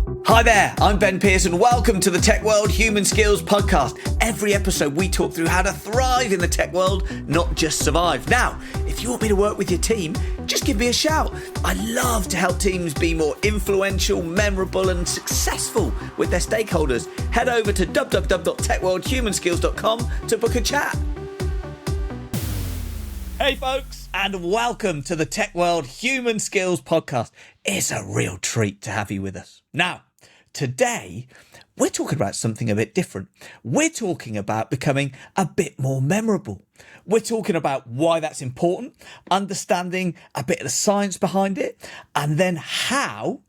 Hi there, I'm Ben Pearce and welcome to the Tech World Human Skills Podcast. Every episode we talk through how to thrive in the tech world, not just survive. Now, if you want me to work with your team, just give me a shout. I love to help teams be more influential, memorable and successful with their stakeholders. Head over to www.techworldhumanskills.com to book a chat. Hey folks, and welcome to the Tech World Human Skills Podcast. It's a real treat to have you with us. Now, today, we're talking about something a bit different. We're talking about becoming a bit more memorable. We're talking about why that's important, understanding a bit of the science behind it, and then how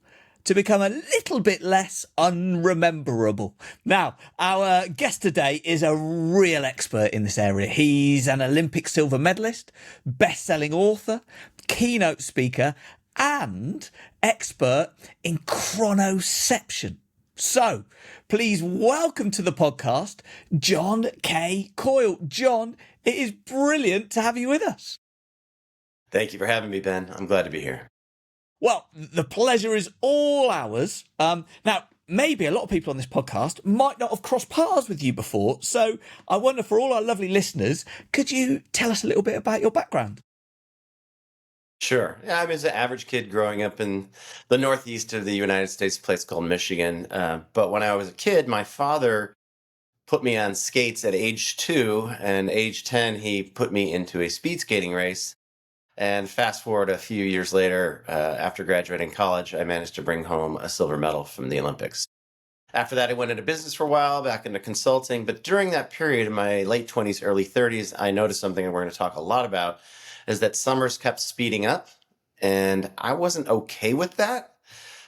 to become a little bit less unrememberable. Now, our guest today is a real expert in this area. He's an Olympic silver medalist, best-selling author, keynote speaker, and expert in chronoception. So, please welcome to the podcast, John K. Coyle. John, it is brilliant to have you with us. Thank you for having me, Ben. I'm glad to be here. Well, the pleasure is all ours. Now, maybe a lot of people on this podcast might not have crossed paths with you before. So I wonder, for all our lovely listeners, could you tell us a little bit about your background? Sure. Yeah, I was an average kid growing up in the northeast of the United States, a place called Michigan. But when I was a kid, my father put me on skates at age 2, and age 10, he put me into a speed skating race. And fast forward a few years later, after graduating college, I managed to bring home a silver medal from the Olympics. After that, I went into business for a while, back into consulting. But during that period, in my late 20s, early 30s, I noticed something that we're going to talk a lot about, is that summers kept speeding up. And I wasn't okay with that.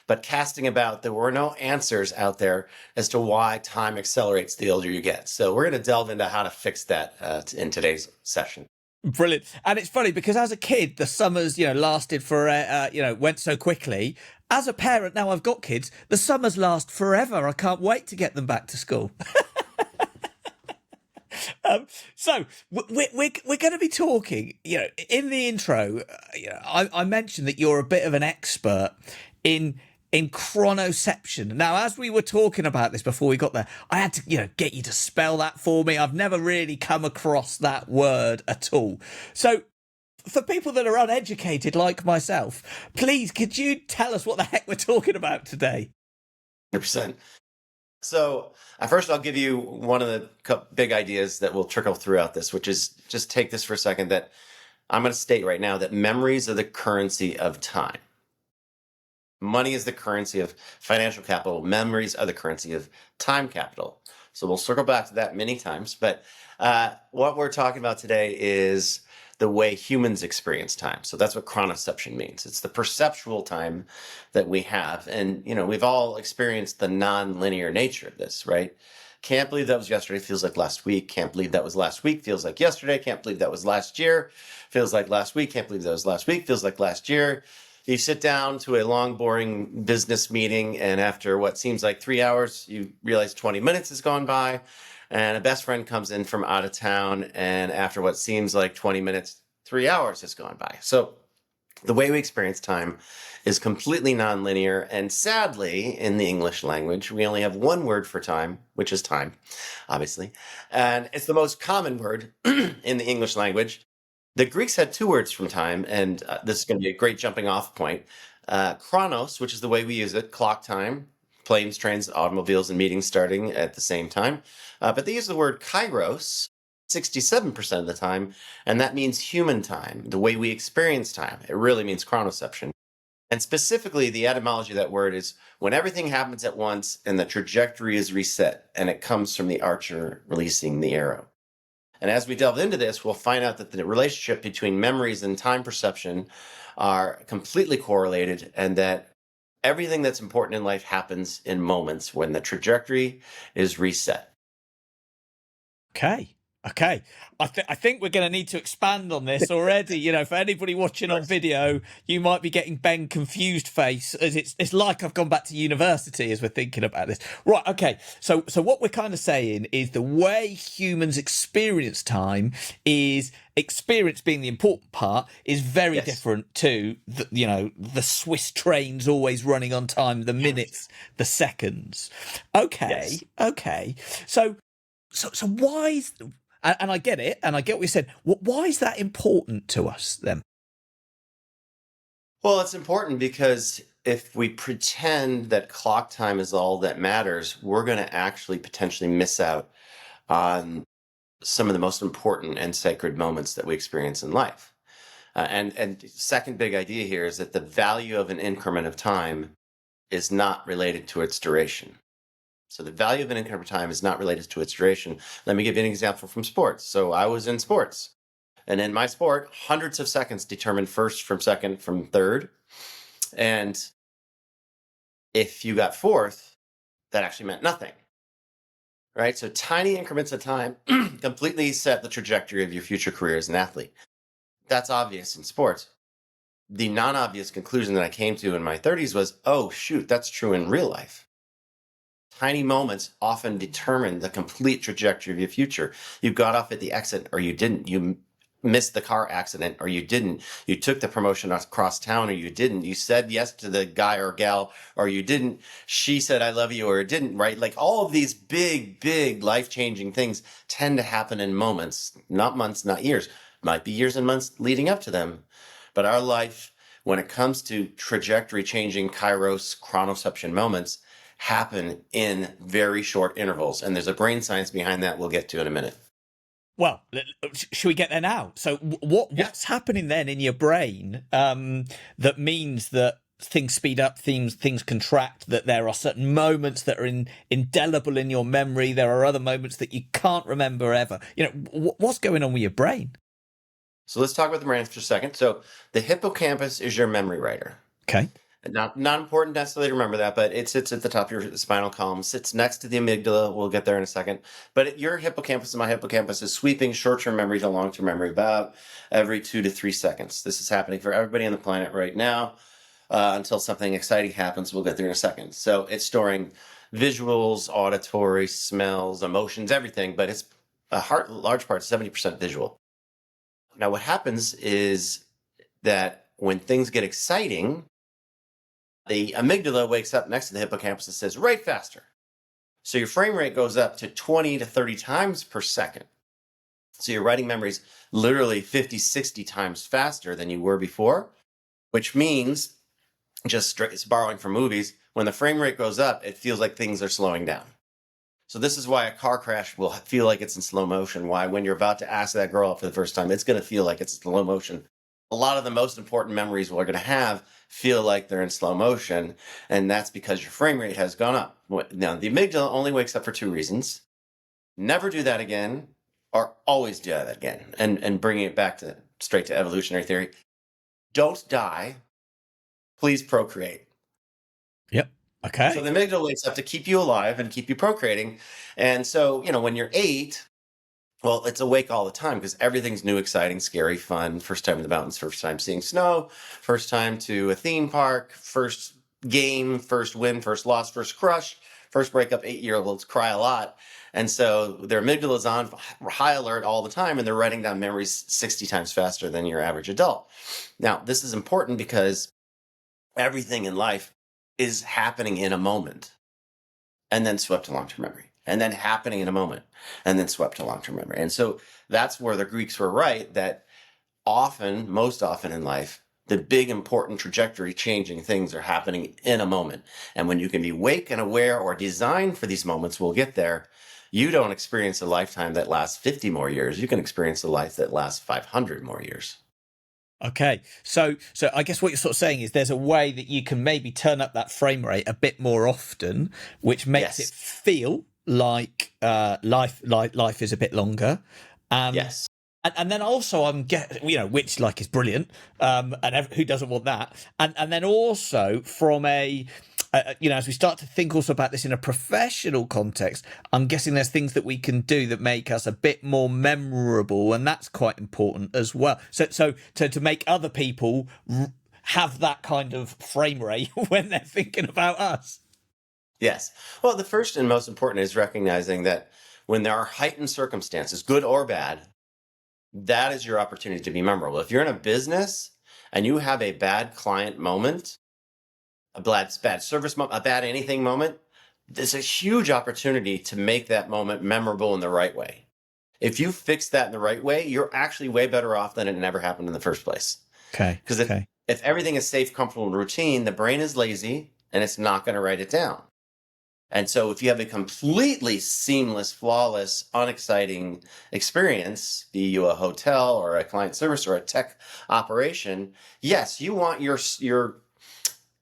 But casting about, there were no answers out there as to why time accelerates the older you get. So we're going to delve into how to fix that in today's session. Brilliant. And it's funny because as a kid, the summers, lasted for, went so quickly. As a parent, now I've got kids, the summers last forever. I can't wait to get them back to school. So we're going to be talking, in the intro, I mentioned that you're a bit of an expert in chronoception. Now, as we were talking about this before we got there, I had to, get you to spell that for me. I've never really come across that word at all. So for people that are uneducated like myself, please, could you tell us what the heck we're talking about today? 100%. So first, I'll give you one of the big ideas that will trickle throughout this, which is, just take this for a second, that I'm going to state right now that memories are the currency of time. Money is the currency of financial capital. Memories are the currency of time capital. So we'll circle back to that many times. But what we're talking about today is the way humans experience time. So that's what chronoception means. It's the perceptual time that we have. And, we've all experienced the non-linear nature of this, right? Can't believe that was yesterday, feels like last week. Can't believe that was last week, feels like yesterday. Can't believe that was last year, feels like last week. Can't believe that was last week, feels like last year. You sit down to a long, boring business meeting, and after what seems like 3 hours, you realize 20 minutes has gone by, and a best friend comes in from out of town, and after what seems like 20 minutes, 3 hours has gone by. So the way we experience time is completely nonlinear, and sadly, in the English language, we only have one word for time, which is time, obviously, and it's the most common word in the English language. The Greeks had 2 words from time, and this is going to be a great jumping off point. Chronos, which is the way we use it, clock time, planes, trains, automobiles, and meetings starting at the same time. But they use the word kairos 67% of the time, and that means human time, the way we experience time. It really means chronoception. And specifically, the etymology of that word is when everything happens at once and the trajectory is reset, and it comes from the archer releasing the arrow. And as we delve into this, we'll find out that the relationship between memories and time perception are completely correlated, and that everything that's important in life happens in moments when the trajectory is reset. Okay. Okay, I think we're going to need to expand on this already. You know, for anybody watching on video, you might be getting Ben confused face, as it's like I've gone back to university as we're thinking about this. Right, okay. So what we're kind of saying is the way humans experience time is experience being the important part is very different to the Swiss trains always running on time, the minutes, the seconds. Okay, okay. So why is, and I get it, and I get what you said. Why is that important to us then? Well, it's important because if we pretend that clock time is all that matters, we're going to actually potentially miss out on some of the most important and sacred moments that we experience in life. And second big idea here is that the value of an increment of time is not related to its duration. So the value of an increment of time is not related to its duration. Let me give you an example from sports. So I was in sports, and in my sport, hundreds of seconds determined first from second from third. And if you got fourth, that actually meant nothing, right? So tiny increments of time completely set the trajectory of your future career as an athlete. That's obvious in sports. The non-obvious conclusion that I came to in my 30s was, oh, shoot, that's true in real life. Tiny moments often determine the complete trajectory of your future. You got off at the exit or you didn't. You missed the car accident or you didn't. You took the promotion across town or you didn't. You said yes to the guy or gal or you didn't. She said, I love you, or it didn't, right? Like all of these big life-changing things tend to happen in moments, not months, not years. Might be years and months leading up to them. But our life, when it comes to trajectory-changing kairos, chronoception moments, happen in very short intervals. And there's a brain science behind that we'll get to in a minute. Well, should we get there now? So what's happening then in your brain that means that things speed up, things contract, that there are certain moments that are indelible in your memory, there are other moments that you can't remember ever? You know, what's going on with your brain? So let's talk about the brain for a second. So the hippocampus is your memory writer. Okay. Not important necessarily to remember that, but it sits at the top of your spinal column, sits next to the amygdala. We'll get there in a second. But your hippocampus and my hippocampus is sweeping short-term memory to long-term memory about every 2 to 3 seconds. This is happening for everybody on the planet right now until something exciting happens. We'll get there in a second. So it's storing visuals, auditory, smells, emotions, everything, but it's a large part, 70% visual. Now, what happens is that when things get exciting, the amygdala wakes up next to the hippocampus and says, write faster. So your frame rate goes up to 20 to 30 times per second. So you're writing memories literally 50, 60 times faster than you were before, which means, it's borrowing from movies, when the frame rate goes up, it feels like things are slowing down. So this is why a car crash will feel like it's in slow motion. Why when you're about to ask that girl out for the first time, it's going to feel like it's in slow motion. A lot of the most important memories we're going to have feel like they're in slow motion, and that's because your frame rate has gone up. Now, the amygdala only wakes up for 2 reasons. Never do that again, or always do that again. And bringing it back straight to evolutionary theory. Don't die. Please procreate. Yep. Okay. So the amygdala wakes up to keep you alive and keep you procreating. And so, when you're 8, well, it's awake all the time because everything's new, exciting, scary, fun. First time in the mountains, first time seeing snow, first time to a theme park, first game, first win, first loss, first crush, first breakup. 8-year-olds cry a lot. And so their amygdala is on high alert all the time, and they're writing down memories 60 times faster than your average adult. Now, this is important because everything in life is happening in a moment and then swept to long-term memory. And then happening in a moment, and then swept to long-term memory. And so that's where the Greeks were right, that most often in life, the big, important trajectory-changing things are happening in a moment. And when you can be awake and aware or designed for these moments, we'll get there, you don't experience a lifetime that lasts 50 more years. You can experience a life that lasts 500 more years. Okay, so I guess what you're sort of saying is there's a way that you can maybe turn up that frame rate a bit more often, which makes it feel like life is a bit longer. Yes. And then also which is brilliant, and who doesn't want that? And then also from a as we start to think also about this in a professional context, I'm guessing there's things that we can do that make us a bit more memorable, and that's quite important as well. So to make other people have that kind of frame rate when they're thinking about us. Yes. Well, the first and most important is recognizing that when there are heightened circumstances, good or bad, that is your opportunity to be memorable. If you're in a business and you have a bad client moment, a bad service moment, a bad anything moment, there's a huge opportunity to make that moment memorable in the right way. If you fix that in the right way, you're actually way better off than it never happened in the first place. Okay. Because if everything is safe, comfortable, and routine, the brain is lazy and it's not going to write it down. And so if you have a completely seamless, flawless, unexciting experience, be you a hotel or a client service or a tech operation, yes, you want your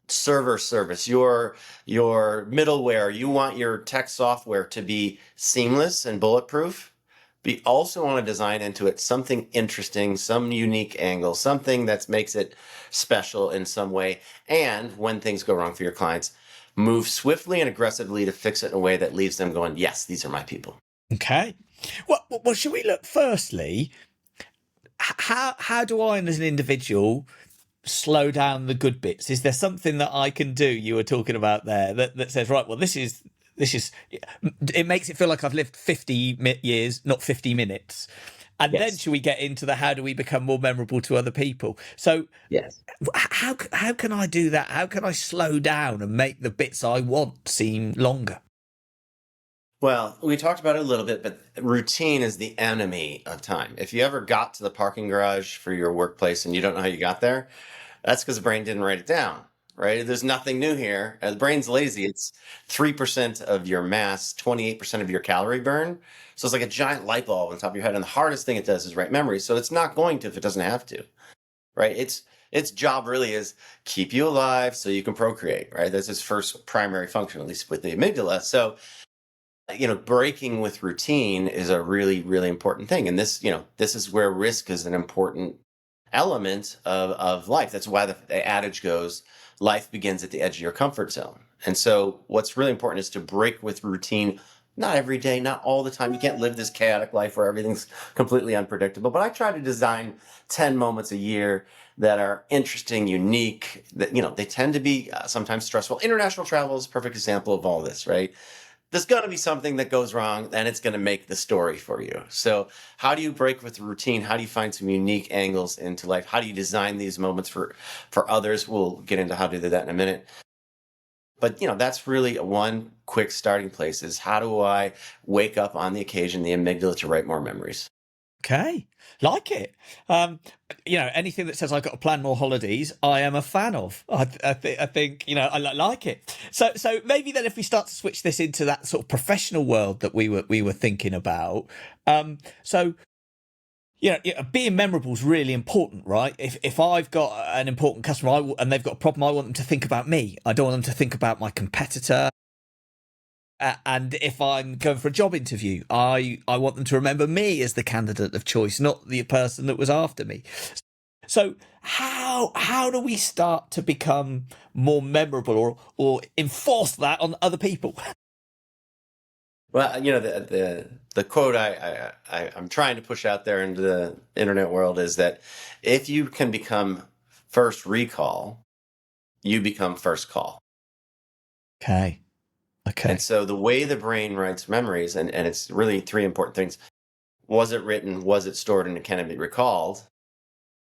server service, your middleware, you want your tech software to be seamless and bulletproof. But you also want to design into it something interesting, some unique angle, something that makes it special in some way. And when things go wrong for your clients, move swiftly and aggressively to fix it in a way that leaves them going, yes, these are my people. Okay. Well, should we look firstly, how do I, as an individual, slow down the good bits? Is there something that I can do, you were talking about there, that says, right, well, this is, it makes it feel like I've lived 50 years, not 50 minutes. And Yes. then should we get into the how do we become more memorable to other people? So Yes. how can I do that? How can I slow down and make the bits I want seem longer? Well, we talked about it a little bit, but routine is the enemy of time. If you ever got to the parking garage for your workplace and you don't know how you got there, that's because the brain didn't write it down, right? There's nothing new here. The brain's lazy. It's 3% of your mass, 28% of your calorie burn. So it's like a giant light bulb on top of your head. And the hardest thing it does is write memories. So it's not going to if it doesn't have to, right? Its job really is keep you alive so you can procreate, right? That's its first primary function, at least with the amygdala. So breaking with routine is a really, really important thing. And this is where risk is an important element of life. That's why the adage goes, life begins at the edge of your comfort zone. And so what's really important is to break with routine, not every day, not all the time. You can't live this chaotic life where everything's completely unpredictable. But I try to design 10 moments a year that are interesting, unique, that, they tend to be sometimes stressful. International travel is a perfect example of all this, right? There's going to be something that goes wrong, and it's going to make the story for you. So how do you break with the routine? How do you find some unique angles into life? How do you design these moments for others? We'll get into how to do that in a minute. But, that's really one quick starting place is how do I wake up on the occasion, the amygdala, to write more memories? Okay, like it. Anything that says I've got to plan more holidays, I am a fan of. I think I like it. So maybe then if we start to switch this into that sort of professional world that we were thinking about, being memorable is really important, right? If I've got an important customer and they've got a problem, I want them to think about me. I don't want them to think about my competitor. And if I'm going for a job interview, I want them to remember me as the candidate of choice, not the person that was after me. So how do we start to become more memorable or enforce that on other people? Well, the quote I'm trying to push out there into the internet world is that if you can become first recall, you become first call. Okay. And so the way the brain writes memories, and it's really three important things. Was it written? Was it stored? And can it be recalled?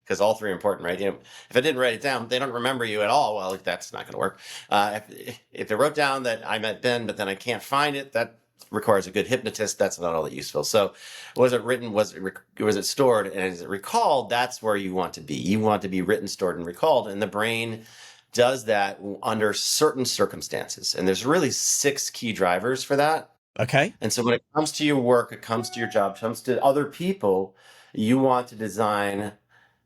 Because all three are important, right? If I didn't write it down, they don't remember you at all. Well, that's not going to work. If they wrote down that I met Ben, but then I can't find it, that requires a good hypnotist. That's not all that useful. So was it written? Was it stored? And is it recalled? That's where you want to be. You want to be written, stored, and recalled. And the brain does that under certain circumstances. And there's really 6 key drivers for that. Okay. And so when it comes to your work, it comes to your job, it comes to other people, you want to design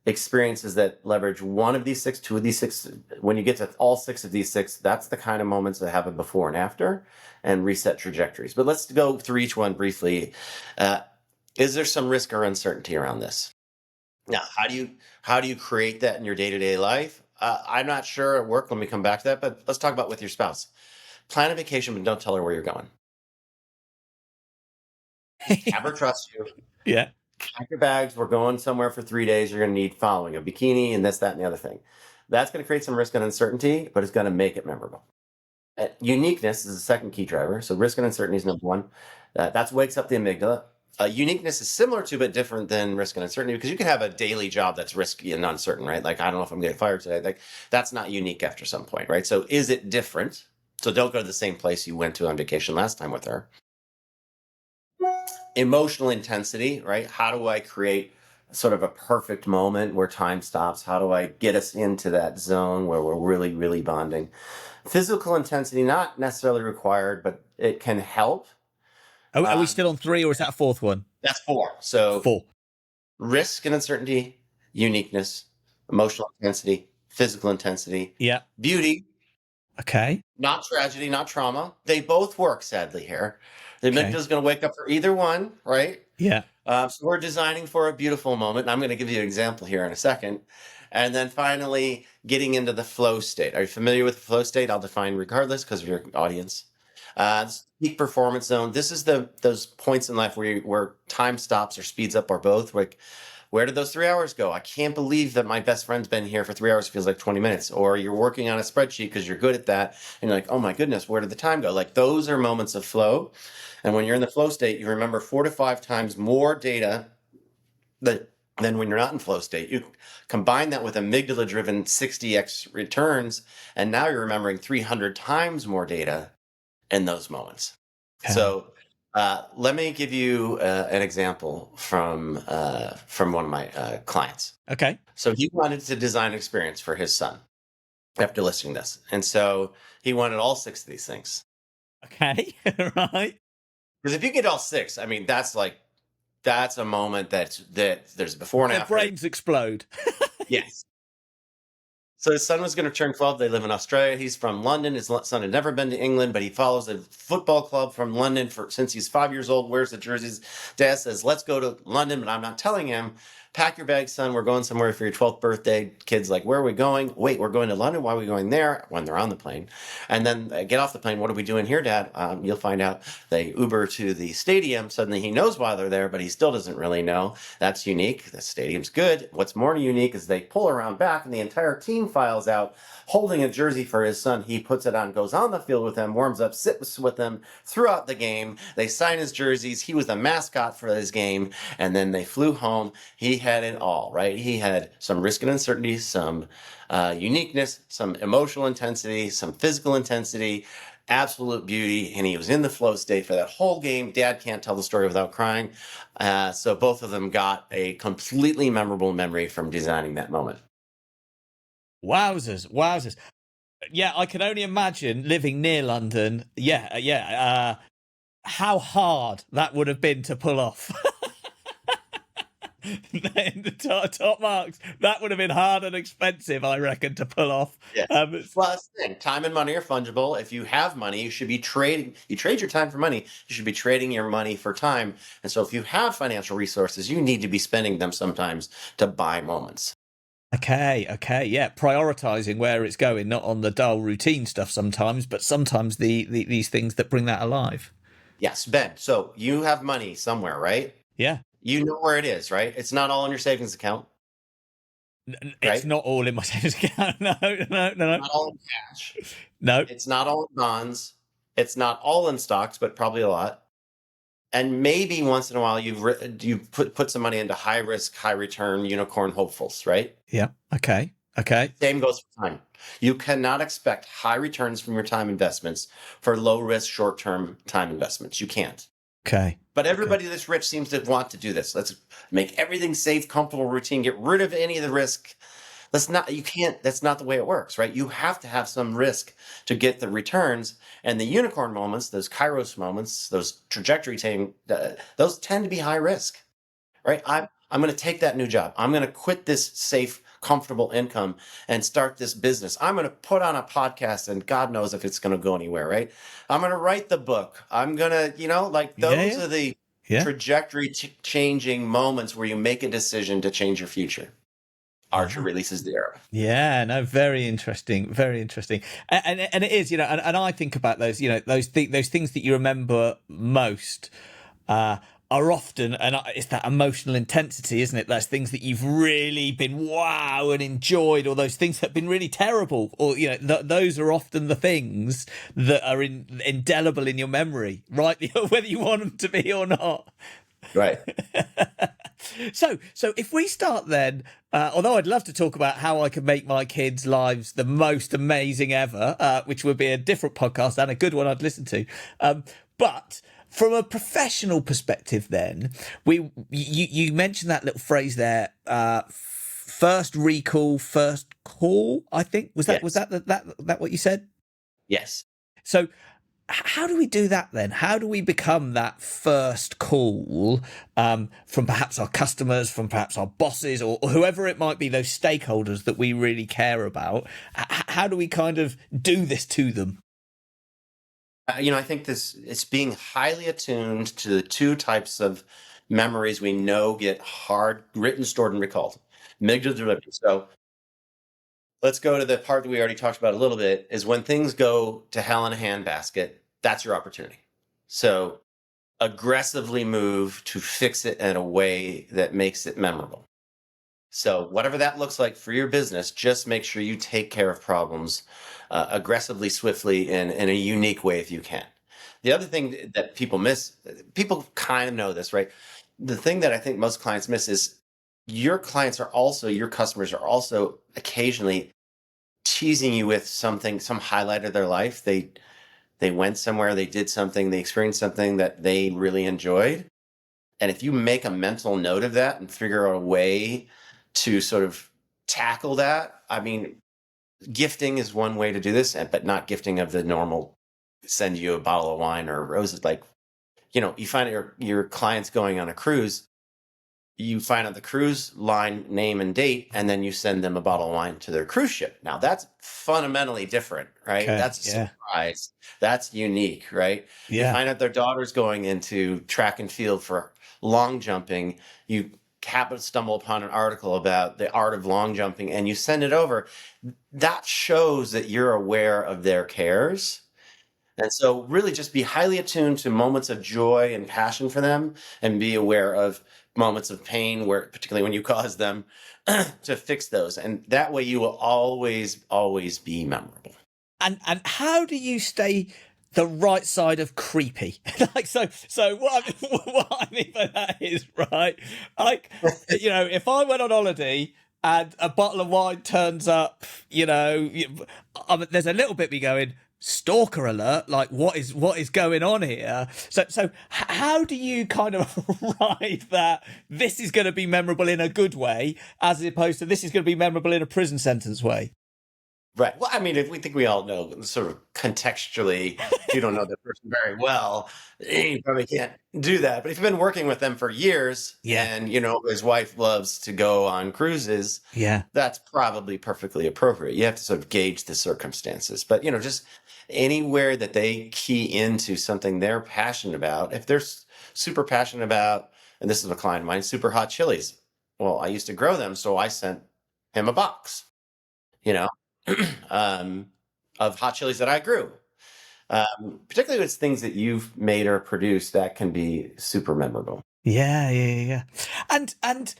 experiences that leverage one of these 6, 2 of these 6. When you get to all 6 of these 6, that's the kind of moments that happen before and after and reset trajectories. But let's go through each one briefly. Is there some risk or uncertainty around this? Now, how do you create that in your day-to-day life? I'm not sure at work. Let me come back to that. But let's talk about with your spouse. Plan a vacation, but don't tell her where you're going. Have her trust you. Yeah. Pack your bags. We're going somewhere for 3 days. You're going to need following a bikini and this, that, and the other thing. That's going to create some risk and uncertainty, but it's going to make it memorable. Uniqueness is the second key driver. So risk and uncertainty is number one. That wakes up the amygdala. Uniqueness is similar to, but different than risk and uncertainty, because you can have a daily job that's risky and uncertain, right? Like, I don't know if I'm getting fired today. Like, that's not unique after some point, right? So is it different? So don't go to the same place you went to on vacation last time with her. Emotional intensity, right? How do I create sort of a perfect moment where time stops? How do I get us into that zone where we're really, really bonding? Physical intensity, not necessarily required, but it can help. Are we still on 3, or is that a fourth one? That's 4. So 4. Risk and uncertainty, uniqueness, emotional intensity, physical intensity, Yeah. beauty, Okay. not tragedy, not trauma. They both work, sadly, here. The amygdala is going to wake up for either one, right? Yeah. So we're designing for a beautiful moment. And I'm going to give you an example here in a second. And then finally, getting into the flow state. Are you familiar with the flow state? I'll define regardless because of your audience. Peak performance zone. This is those points in life where time stops or speeds up or both. Like, where did those 3 hours go? I can't believe that my best friend's been here for 3 hours. It feels like 20 minutes. Or you're working on a spreadsheet because you're good at that. And you're like, oh my goodness, where did the time go? Like, those are moments of flow. And when you're in the flow state, you remember 4 to 5 times more data than when you're not in flow state. You combine that with amygdala-driven 60x returns, and now you're remembering 300 times more data in those moments. Okay. So let me give you an example from one of my clients. Okay. So he wanted to design an experience for his son after listening to this. And so he wanted all 6 of these things. Okay. Right. Because if you get all 6, I mean, that's a moment that there's before and after. Their brains explode. Yes. So his son was going to turn 12. They live in Australia. He's from London. His son had never been to England, but he follows a football club from London since he's 5 years old, wears the jerseys. Dad says, let's go to London, but I'm not telling him. Pack your bags, son. We're going somewhere for your 12th birthday. Kid's like, where are we going? Wait, we're going to London. Why are we going there? When they're on the plane. And then they get off the plane. What are we doing here, Dad? You'll find out. They Uber to the stadium. Suddenly he knows why they're there, but he still doesn't really know. That's unique. The stadium's good. What's more unique is they pull around back and the entire team files out holding a jersey for his son. He puts it on, goes on the field with them, warms up, sits with them throughout the game. They sign his jerseys. He was the mascot for his game. And then they flew home. He had it all, right? He had some risk and uncertainty, some uniqueness, some emotional intensity, some physical intensity, absolute beauty, and he was in the flow state for that whole game. Dad can't tell the story without crying. So both of them got a completely memorable memory from designing that moment. Wowzers. Yeah, I can only imagine living near London. Yeah. How hard that would have been to pull off. The top marks, that would have been hard and expensive, I reckon, to pull off. Yeah. Well, that's the thing. Time and money are fungible. If you have money, you should be trading. You trade your time for money. You should be trading your money for time. And so if you have financial resources, you need to be spending them sometimes to buy moments. Okay. Yeah. Prioritizing where it's going, not on the dull routine stuff sometimes, but sometimes these things that bring that alive. Yes, Ben. So you have money somewhere, right? Yeah. You know where it is, right? It's not all in your savings account. It's not all in my savings account. No. Not all in cash. No. It's not all in bonds. It's not all in stocks, but probably a lot. And maybe once in a while you've put some money into high risk, high return unicorn hopefuls, right? Yeah. Okay. Same goes for time. You cannot expect high returns from your time investments for low risk, short term time investments. You can't. Okay. But everybody that's rich seems to want to do this. Let's make everything safe, comfortable, routine, get rid of any of the risk. That's not the way it works, right? You have to have some risk to get the returns. And the unicorn moments, those kairos moments, those trajectory those tend to be high risk, right? I'm going to take that new job. I'm going to quit this safe, comfortable income and start this business. I'm going to put on a podcast and God knows if it's going to go anywhere, right? I'm going to write the book. I'm going to, those are the trajectory changing moments where you make a decision to change your future. Archer releases the arrow. Yeah, no, very interesting, very interesting, and it is, and I think about those, those things that you remember most are often, and it's that emotional intensity, isn't it? Those things that you've really been wow and enjoyed, or those things that have been really terrible, or those are often the things that are indelible in your memory, right? Whether you want them to be or not. Right. So if we start then, although I'd love to talk about how I could make my kids' lives the most amazing ever, which would be a different podcast and a good one I'd listen to, but from a professional perspective, then you mentioned that little phrase there, first recall, first call. I think was that that what you said? Yes. So how do we do that then? How do we become that first call from perhaps our customers, from perhaps our bosses, or whoever it might be, those stakeholders that we really care about? How do we kind of do this to them? I think it's being highly attuned to the two types of memories we know get hard written, stored, and recalled. Amygdala derivative. So let's go to the part that we already talked about a little bit, is when things go to hell in a handbasket, that's your opportunity. So aggressively move to fix it in a way that makes it memorable. So whatever that looks like for your business, just make sure you take care of problems aggressively, swiftly, and in a unique way if you can. The other thing that people miss, people kind of know this, right? The thing that I think most clients miss is your customers are also occasionally teasing you with something, some highlight of their life. They went somewhere, they did something, they experienced something that they really enjoyed. And if you make a mental note of that and figure out a way to sort of tackle that, I mean, gifting is one way to do this, but not gifting of the normal send you a bottle of wine or roses. Like, you find your clients going on a cruise, you find out the cruise line name and date, and then you send them a bottle of wine to their cruise ship. Now that's fundamentally different, right? Okay, That's a surprise. That's unique, right? You find out their daughter's going into track and field for long jumping. You happen to stumble upon an article about the art of long jumping and you send it over. That shows that you're aware of their cares. And so really just be highly attuned to moments of joy and passion for them, and be aware of moments of pain, where particularly when you cause them, to fix those. And that way you will always, always be memorable. And how do you stay the right side of creepy? Like, so what I mean by that is, right, like, if I went on holiday and a bottle of wine turns up, there's a little bit me going, stalker alert, like what is going on here? So how do you kind of ride that this is going to be memorable in a good way, as opposed to this is going to be memorable in a prison sentence way? Right. Well, I mean, if we think we all know sort of contextually, if you don't know the person very well, you probably can't do that. But if you've been working with them for years, and his wife loves to go on cruises, that's probably perfectly appropriate. You have to sort of gauge the circumstances. But just anywhere that they key into something they're passionate about, if they're super passionate about, and this is a client of mine, super hot chilies. Well, I used to grow them, so I sent him a box, of hot chilies that I grew. Particularly with things that you've made or produced, that can be super memorable. Yeah. And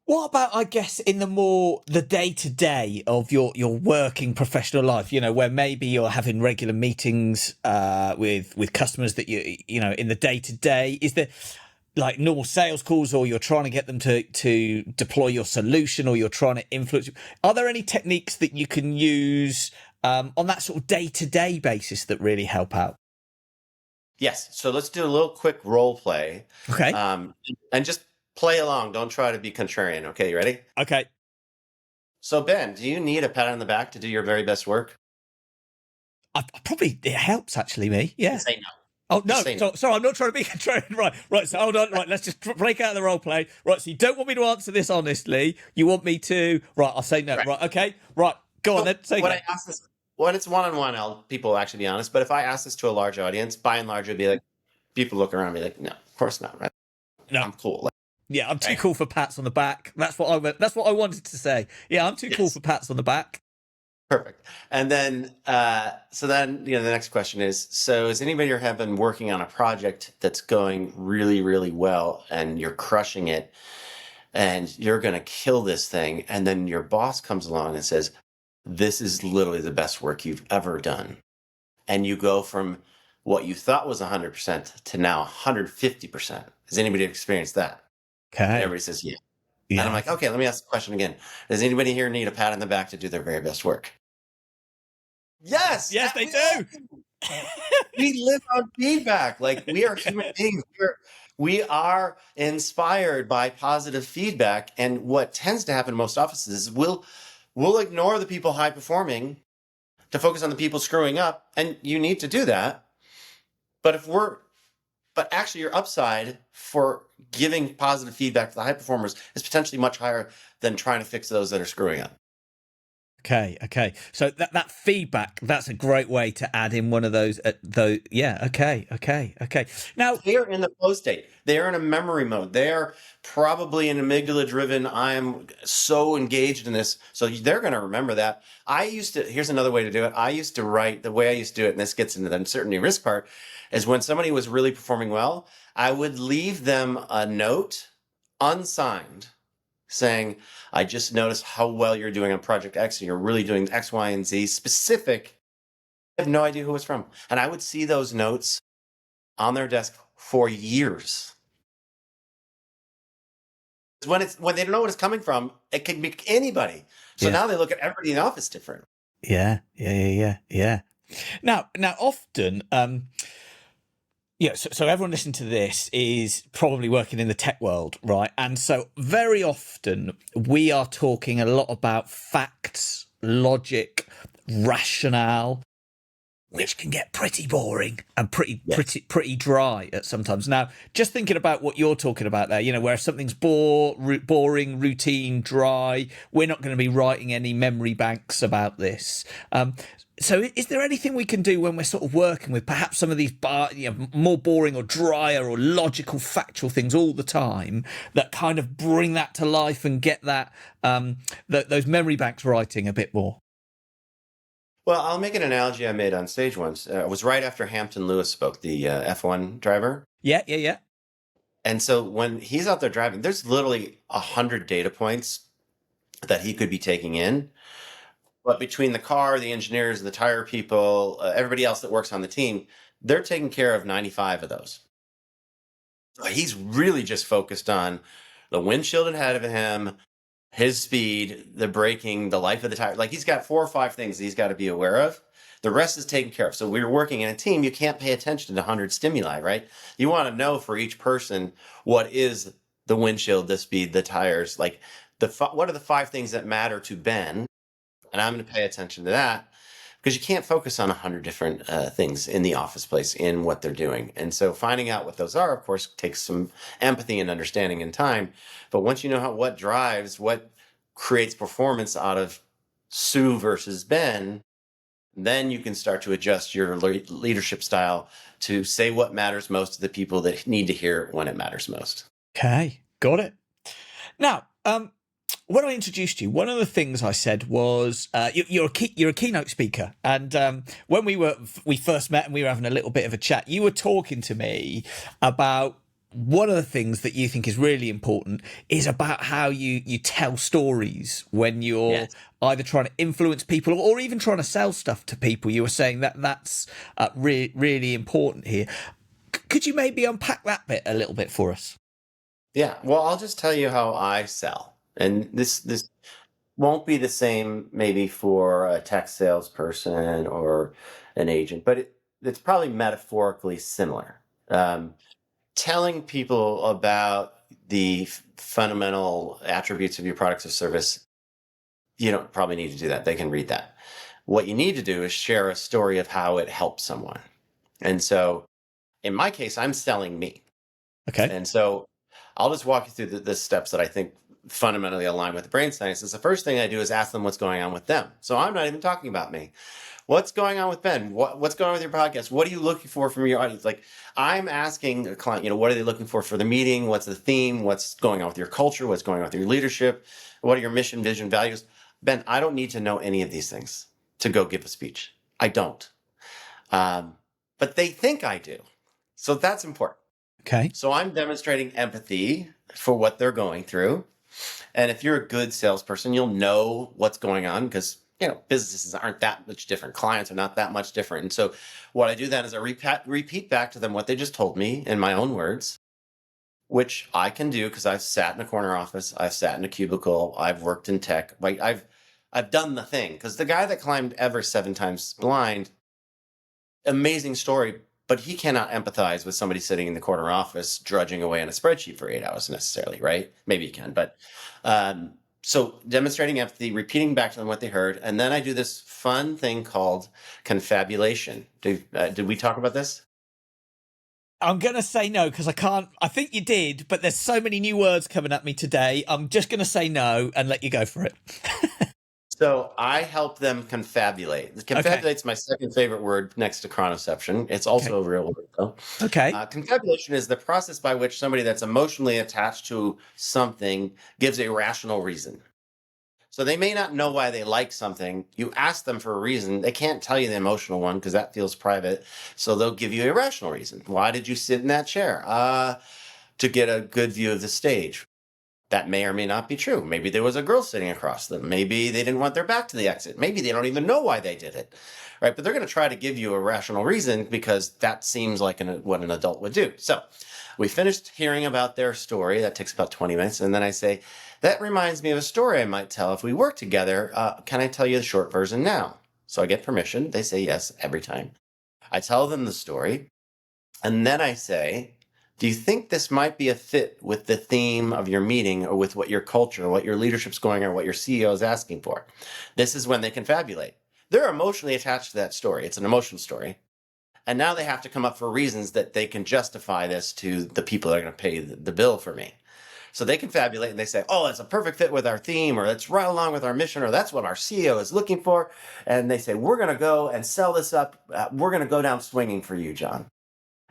what about, I guess, in the day-to-day of your working professional life, where maybe you're having regular meetings with customers that in the day-to-day, is there like normal sales calls, or you're trying to get them to deploy your solution, or you're trying to influence? Are there any techniques that you can use on that sort of day-to-day basis that really help out? Yes. So let's do a little quick role play. Okay. And just play along. Don't try to be contrarian. Okay, you ready? Okay. So Ben, do you need a pat on the back to do your very best work? Probably it helps, actually, me. Yeah. Say no. Oh, no, sorry, I'm not trying to be contrarian. Right, so hold on. Right, let's just break out of the role play. Right, so you don't want me to answer this honestly. You want me to... Right, I'll say no. Right, okay. Right, go on then. Say when I ask this, when it's one-on-one, people will actually be honest. But if I ask this to a large audience, by and large, it'll be like, people look around and be like, no, of course not, right? No. I'm cool. Yeah, I'm too Right? cool for pats on the back. That's what I wanted to say. Yeah, I'm too cool Yes. for pats on the back. Perfect. And then, so then, the next question is, so is anybody here have been working on a project that's going really, really well and you're crushing it and you're going to kill this thing. And then your boss comes along and says, this is literally the best work you've ever done. And you go from what you thought was 100% to now 150%. Has anybody experienced that? And Okay. everybody says, yeah. And I'm Yeah. like, okay, let me ask the question again. Does anybody here need a pat on the back to do their very best work? Yes, Yes, they we all do. do. We live on feedback. Like we are human beings. We are inspired by positive feedback. And what tends to happen in most offices is we'll ignore the people high performing to focus on the people screwing up. And you need to do that. But but actually your upside for giving positive feedback to the high performers is potentially much higher than trying to fix those that are screwing up. Okay. So that feedback, that's a great way to add in one of those. Though, yeah. Okay. Now, They are in the flow state. They are in a memory mode. They are probably an amygdala driven. I am so engaged in this. So they're going to remember that. Here's another way to do it. I used to write the way I used to do it. And this gets into the uncertainty risk part is when somebody was really performing well, I would leave them a note unsigned saying, I just noticed how well you're doing on project X and you're really doing X, Y, and Z specific. I have no idea who it's from. And I would see those notes on their desk for years. When they don't know what it's coming from, it can be anybody. So yeah. now they look at everybody in the office different. Yeah. Now, often, so everyone listening to this is probably working in the tech world, right? And so very often we are talking a lot about facts, logic, rationale, which can get pretty boring and pretty dry at sometimes. Now, just thinking about what you're talking about there, where something's boring, routine, dry, we're not going to be writing any memory banks about this. So is there anything we can do when we're sort of working with perhaps some of these more boring or drier or logical, factual things all the time that kind of bring that to life and get that those memory banks writing a bit more? Well, I'll make an analogy I made on stage once. It was right after Hampton Lewis spoke, the F1 driver. Yeah. And so when he's out there driving, there's literally 100 data points that he could be taking in. But between the car, the engineers, the tire people, everybody else that works on the team, they're taking care of 95 of those. He's really just focused on the windshield ahead of him, his speed, the braking, the life of the tire. Like he's got 4 or 5 things he's got to be aware of. The rest is taken care of. So we're working in a team. You can't pay attention to 100 stimuli, right? You want to know for each person what is the windshield, the speed, the tires. Like what are the 5 things that matter to Ben? And I'm going to pay attention to that because you can't focus on 100 different things in the office place in what they're doing. And so finding out what those are, of course, takes some empathy and understanding and time. But once you know what drives, what creates performance out of Sue versus Ben, then you can start to adjust your leadership style to say what matters most to the people that need to hear it when it matters most. Okay, got it. Now, when I introduced you, one of the things I said was you're a keynote speaker, and when we first met and we were having a little bit of a chat, you were talking to me about one of the things that you think is really important is about how you tell stories when you're either trying to influence people or even trying to sell stuff to people. You were saying that's really important here. Could you maybe unpack that bit a little bit for us? Yeah, well, I'll just tell you how I sell. And this won't be the same maybe for a tech salesperson or an agent, but it's probably metaphorically similar. Telling people about the fundamental attributes of your products or service, you don't probably need to do that. They can read that. What you need to do is share a story of how it helped someone. And so in my case, I'm selling me. Okay. And so I'll just walk you through the steps that I think fundamentally align with the brain sciences. The first thing I do is ask them what's going on with them. So I'm not even talking about me. What's going on with Ben? What's going on with your podcast? What are you looking for from your audience? Like, I'm asking a client, what are they looking for the meeting? What's the theme? What's going on with your culture? What's going on with your leadership? What are your mission, vision, values? Ben, I don't need to know any of these things to go give a speech. I don't. But they think I do. So that's important. Okay. So I'm demonstrating empathy for what they're going through. And if you're a good salesperson, you'll know what's going on because, businesses aren't that much different. Clients are not that much different. And so what I do then is I repeat back to them what they just told me in my own words, which I can do because I've sat in a corner office. I've sat in a cubicle. I've worked in tech. Like I've done the thing because the guy that climbed Everest 7 times blind, amazing story, but he cannot empathize with somebody sitting in the corner office drudging away on a spreadsheet for 8 hours necessarily, right? Maybe he can, but so demonstrating empathy, repeating back to them what they heard, and then I do this fun thing called confabulation. Did we talk about this? I'm going to say no because I can't. I think you did, but there's so many new words coming at me today. I'm just going to say no and let you go for it. So I help them confabulate. Confabulate's my second favorite word next to chronoception. It's also a real word, though. Okay. Confabulation is the process by which somebody that's emotionally attached to something gives a rational reason. So they may not know why they like something. You ask them for a reason. They can't tell you the emotional one because that feels private. So they'll give you a rational reason. Why did you sit in that chair? To get a good view of the stage. That may or may not be true. Maybe there was a girl sitting across them. Maybe they didn't want their back to the exit. Maybe they don't even know why they did it, right? But they're going to try to give you a rational reason because that seems like what an adult would do. So we finished hearing about their story. That takes about 20 minutes. And then I say, that reminds me of a story I might tell if we work together. Can I tell you the short version now? So I get permission. They say yes every time. I tell them the story. And then I say, do you think this might be a fit with the theme of your meeting or with what your culture, what your leadership's going on, what your CEO is asking for? This is when they confabulate. They're emotionally attached to that story. It's an emotional story. And now they have to come up for reasons that they can justify this to the people that are going to pay the bill for me. So they confabulate and they say, oh, it's a perfect fit with our theme, or it's right along with our mission, or that's what our CEO is looking for. And they say, we're going to go and sell this up. We're going to go down swinging for you, John.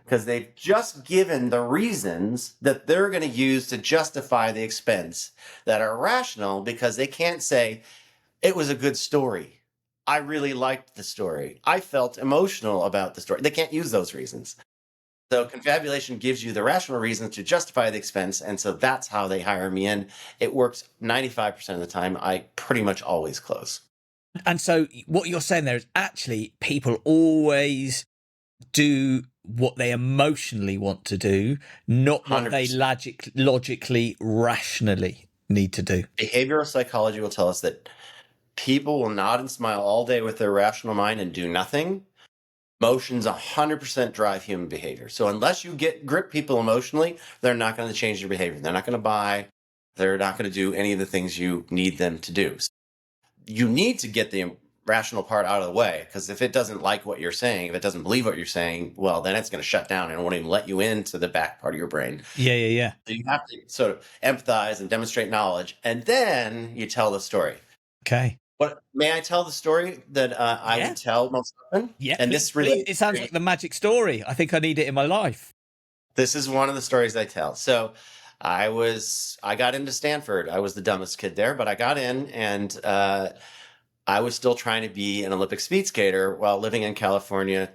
Because they've just given the reasons that they're going to use to justify the expense that are rational because they can't say, it was a good story. I really liked the story. I felt emotional about the story. They can't use those reasons. So confabulation gives you the rational reasons to justify the expense. And so that's how they hire me in. It works 95% of the time. I pretty much always close. And so what you're saying there is actually people always do what they emotionally want to do, not what 100%. they logically, rationally need to do. Behavioral psychology will tell us that people will nod and smile all day with their rational mind and do nothing. Emotions 100% drive human behavior. So unless you grip people emotionally, they're not going to change their behavior. They're not going to buy. They're not going to do any of the things you need them to do. So you need to get the rational part out of the way, because if it doesn't like what you're saying, if it doesn't believe what you're saying, well, then it's going to shut down and it won't even let you into the back part of your brain. Yeah. So you have to sort of empathize and demonstrate knowledge, and then you tell the story. Okay. May I tell the story that I would tell most often? Yeah, and please, this really it sounds like the magic story. I think I need it in my life. This is one of the stories I tell. So I got into Stanford. I was the dumbest kid there, but I got in, and I was still trying to be an Olympic speed skater while living in California,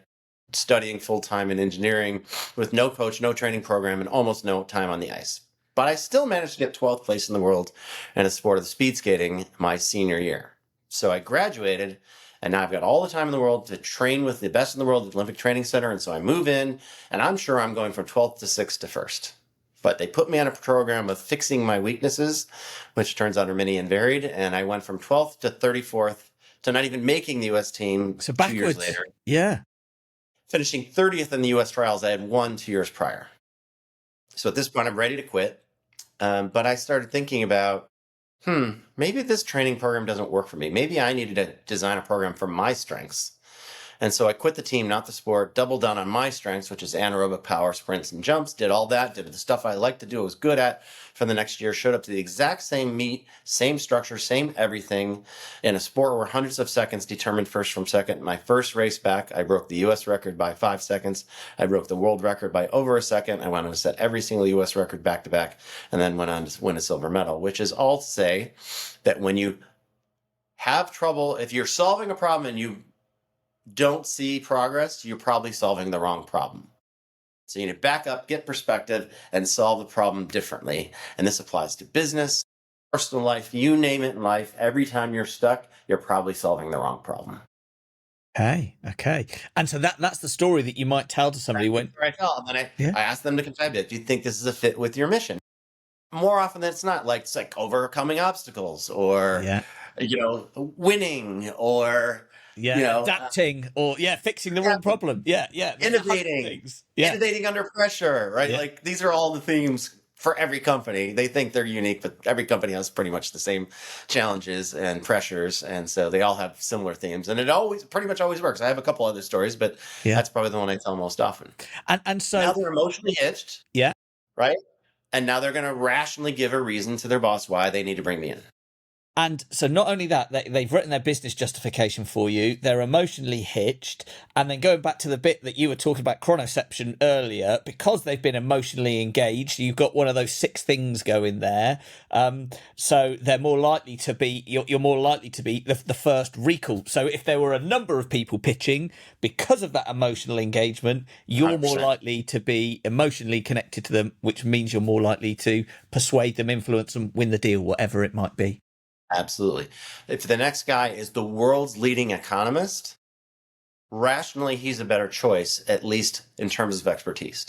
studying full-time in engineering with no coach, no training program, and almost no time on the ice. But I still managed to get 12th place in the world in the sport of speed skating my senior year. So I graduated, and now I've got all the time in the world to train with the best in the world at the Olympic Training Center. And so I move in, and I'm sure I'm going from 12th to 6th to 1st. But they put me on a program of fixing my weaknesses, which turns out are many and varied. And I went from 12th to 34th to not even making the U.S. team So 2 years later. Yeah. Finishing 30th in the U.S. trials I had won 2 years prior. So at this point, I'm ready to quit. But I started thinking about, maybe this training program doesn't work for me. Maybe I needed to design a program for my strengths. And so I quit the team, not the sport, doubled down on my strengths, which is anaerobic power, sprints, and jumps, did all that, did the stuff I liked to do, I was good at for the next year, showed up to the exact same meet, same structure, same everything in a sport where hundreds of seconds determined first from second. My first race back, I broke the US record by 5 seconds. I broke the world record by over a second. I went on to set every single US record back to back, and then went on to win a silver medal, which is all to say that when you have trouble, if you're solving a problem and you don't see progress, you're probably solving the wrong problem. So you need to back up, get perspective, and solve the problem differently. And this applies to business, personal life, you name it in life. Every time you're stuck, you're probably solving the wrong problem. Okay. And so that's the story that you might tell to somebody when I tell them, and I ask them to confabulate. Do you think this is a fit with your mission? More often than it's not. It's like overcoming obstacles, or winning, or adapting, or fixing the wrong problem. Innovating under pressure, right? Like, these are all the themes for every company. They think they're unique, but every company has pretty much the same challenges and pressures, and so they all have similar themes, and it pretty much always works. I have a couple other stories, but that's probably the one I tell most often. And so now they're emotionally hitched, right? And now they're going to rationally give a reason to their boss why they need to bring me in. And so not only that, they've written their business justification for you, they're emotionally hitched, and then going back to the bit that you were talking about, Chronoception, earlier, because they've been emotionally engaged, you've got one of those 6 things going there. So they're more likely to be, you're more likely to be the first recall. So if there were a number of people pitching, because of that emotional engagement, you're 100%. More likely to be emotionally connected to them, which means you're more likely to persuade them, influence them, win the deal, whatever it might be. Absolutely. If the next guy is the world's leading economist, rationally, he's a better choice, at least in terms of expertise.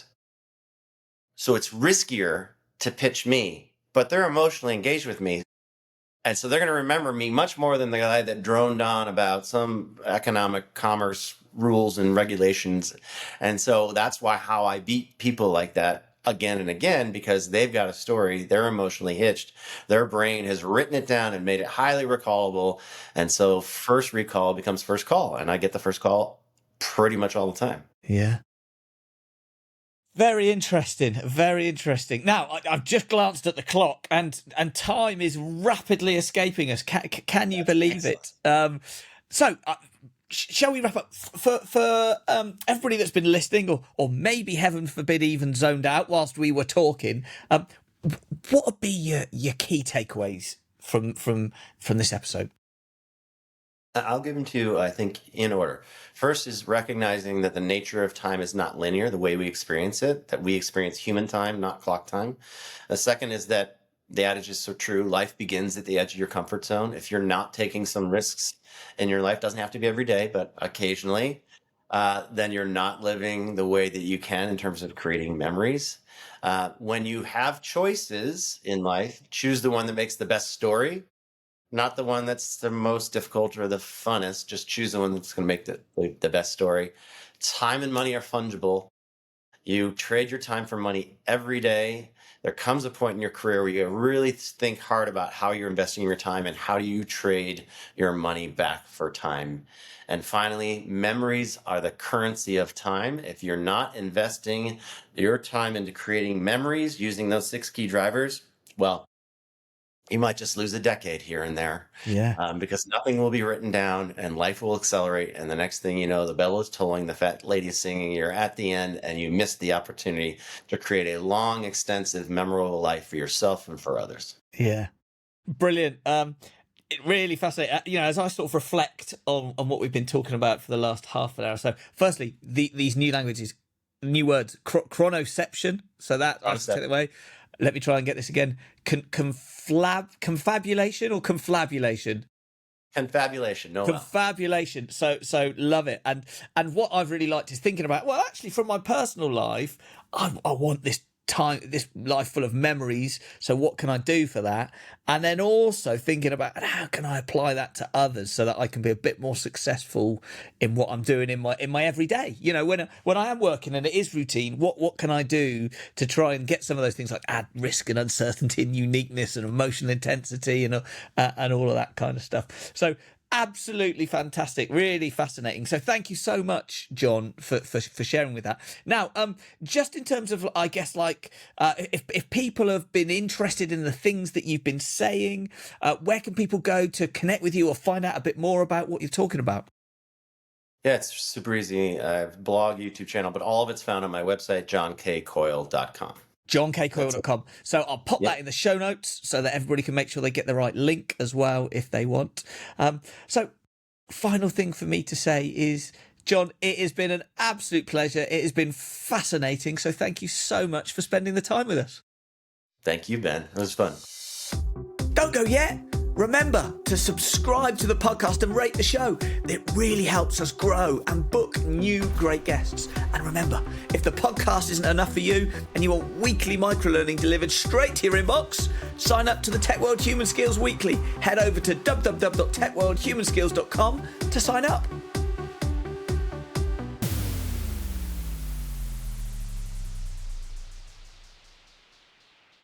So it's riskier to pitch me, but they're emotionally engaged with me. And so they're going to remember me much more than the guy that droned on about some economic commerce rules and regulations. And so that's how I beat people like that again and again, because they've got a story, they're emotionally hitched, their brain has written it down and made it highly recallable, and so first recall becomes first call, and I get the first call pretty much all the time. Very interesting. Now, I've just glanced at the clock, and time is rapidly escaping us. Can you believe it? So shall we wrap up? For everybody that's been listening, or maybe, heaven forbid, even zoned out whilst we were talking, what would be your key takeaways from this episode? I'll give them to you, I think, in order. First is recognizing that the nature of time is not linear, the way we experience it, that we experience human time, not clock time. The second is that the adage is so true. Life begins at the edge of your comfort zone. If you're not taking some risks in your life, doesn't have to be every day, but occasionally, then you're not living the way that you can in terms of creating memories. When you have choices in life, choose the one that makes the best story, not the one that's the most difficult or the funnest. Just choose the one that's going to make the best story. Time and money are fungible. You trade your time for money every day. There comes a point in your career where you really think hard about how you're investing your time and how do you trade your money back for time. And finally, memories are the currency of time. If you're not investing your time into creating memories using those 6 key drivers, well, you might just lose a decade here and there. Because nothing will be written down and life will accelerate. And the next thing you know, the bell is tolling, the fat lady's singing, you're at the end, and you missed the opportunity to create a long, extensive, memorable life for yourself and for others. Brilliant. It really fascinating. As I sort of reflect on what we've been talking about for the last half an hour. So firstly, these new languages, new words, chronoception. So that, I'll take it away. Let me try and get this again. Confabulation or conflabulation? Confabulation. No. Confabulation. So love it. And what I've really liked is thinking about, well, actually, from my personal life, I want this life full of memories. So what can I do for that? And then also thinking about how can I apply that to others so that I can be a bit more successful in what I'm doing in my everyday. When I am working and it is routine, what can I do to try and get some of those things, like add risk and uncertainty and uniqueness and emotional intensity and all of that kind of stuff. So Absolutely fantastic, really fascinating. So thank you so much, John, for sharing with that. Now, just in terms of, I guess, like if people have been interested in the things that you've been saying, where can people go to connect with you or find out a bit more about what you're talking about? Yeah, it's super easy. I have a blog, YouTube channel, but all of it's found on my website, johnkcoyle.com. johnkcoyle.com. So I'll pop that in the show notes so that everybody can make sure they get the right link as well if they want. So final thing for me to say is, John, it has been an absolute pleasure. It has been fascinating. So thank you so much for spending the time with us. Thank you, Ben. It was fun. Don't go yet. Remember to subscribe to the podcast and rate the show. It really helps us grow and book new great guests. And remember, if the podcast isn't enough for you and you want weekly microlearning delivered straight to your inbox, sign up to the Tech World Human Skills Weekly. Head over to www.techworldhumanskills.com to sign up.